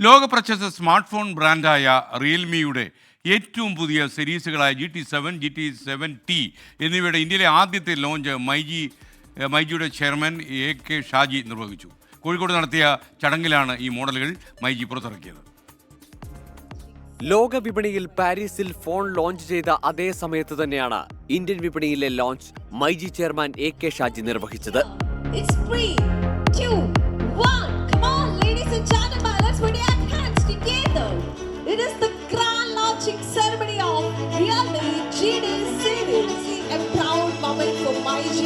ലോക പ്രശസ്ത smart phone ബ്രാൻഡായ റിയൽമിയുടെ ഏറ്റവും പുതിയ സീരീസുകളായ GT7, GT7T എന്നിവയുടെ ഇന്ത്യയിലെ ആദ്യത്തെ ലോഞ്ച് മൈജിയുടെ ചെയർമാൻ AK ഷാജി നിർവഹിച്ചു. കോഴിക്കോട് നടത്തിയ ചടങ്ങിലാണ് ഈ മോഡലുകൾ മൈജി പുറത്തിറക്കിയത്. ലോക വിപണിയിൽ പാരീസിൽ ഫോൺ ലോഞ്ച് ചെയ്ത അതേ സമയത്ത് തന്നെയാണ് ഇന്ത്യൻ വിപണിയിലെ launch myG chairman AK Shaji നിർവഹിച്ചത്. It is the grand launching ceremony of Realme GT series, a proud moment for MyG.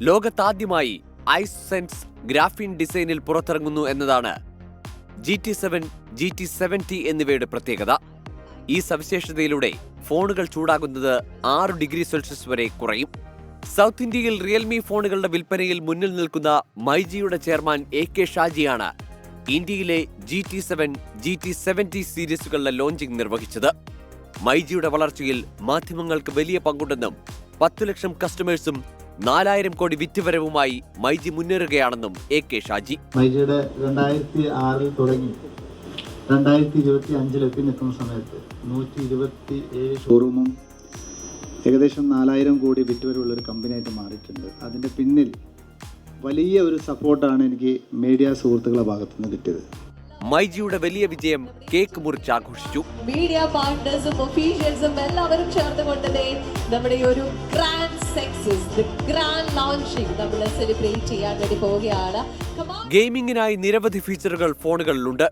ലോകത്താദ്യമായി ഐസ് സെൻസ് ഗ്രാഫീൻ ഡിസൈനിൽ പുറത്തിറങ്ങുന്നു എന്നതാണ് GT7, GT7T എന്നിവയുടെ പ്രത്യേകത. ഈ സവിശേഷതയിലൂടെ ഫോണുകൾ ചൂടാകുന്നത് 6 ഡിഗ്രി സെൽഷ്യസ് വരെ കുറയും. സൗത്ത് ഇന്ത്യയിൽ റിയൽമി ഫോണുകളുടെ വിൽപ്പനയിൽ മുന്നിൽ നിൽക്കുന്ന മൈജിയുടെ ചെയർമാൻ AK ഷാജിയാണ് ഇന്ത്യയിലെ GT7, GT7T സീരീസുകളുടെ ലോഞ്ചിംഗ് നിർവഹിച്ചത്. മൈജിയുടെ വളർച്ചയിൽ മാധ്യമങ്ങൾക്ക് വലിയ പങ്കുണ്ടെന്നും 10 ലക്ഷം കസ്റ്റമേഴ്സും 4000 കോടി വിറ്റുവരവുമായി മൈജി മുന്നേറുകയാണെന്നും AK ഷാജി. മൈജിയുടെ 2006 തുടങ്ങി 2025 എത്തി നിൽക്കുന്ന സമയത്ത് 127 ഷോറൂമും ഏകദേശം 4000 കോടി വിറ്റുവരവുള്ളൊരു കമ്പനിയായിട്ട് മാറിയിട്ടുണ്ട്. അതിൻ്റെ പിന്നിൽ വലിയ ഒരു സപ്പോർട്ടാണ് എനിക്ക് മീഡിയ സുഹൃത്തുക്കളുടെ ഭാഗത്തുനിന്ന് കിട്ടിയത്. മൈജിയുടെ വലിയ വിജയം കേക്ക് മുറിച്ച് ആഘോഷിച്ചു. മീഡിയ പാർട്ട്നേഴ്സും ഒഫീഷ്യൽസും എല്ലാവരും ചേർന്നുകൊണ്ട് നമ്മുടെ ഒരു ഗ്രാൻഡ് സക്സസ്, ഗ്രാൻഡ് ലോഞ്ചിങ് നമ്മൾ സെലിബ്രേറ്റ് ചെയ്യാൻ വേണ്ടി പോവുകയാണ്. ഗെയിമിംഗിനായി നിരവധി ഫീച്ചറുകൾ ഫോണുകളിലുണ്ട്.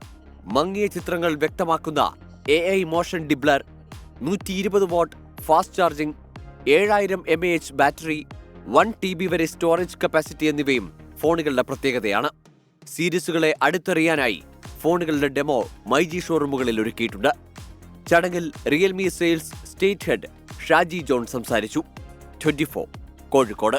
മങ്ങിയ ചിത്രങ്ങൾ വ്യക്തമാക്കുന്ന AI motion deblur, 120 watt fast charging, 7000 mAh battery, 1 TB വരെ സ്റ്റോറേജ് കപ്പാസിറ്റി എന്നിവയും ഫോണുകളുടെ പ്രത്യേകതയാണ്. സീരീസുകളെ അടുത്തറിയാനായി ഫോണുകളുടെ ഡെമോ മൈജി ഷോറൂമുകളിൽ ഒരുക്കിയിട്ടുണ്ട്. ചടങ്ങിൽ Realme sales state head Shaji John സംസാരിച്ചു. 24 കോഴിക്കോട്.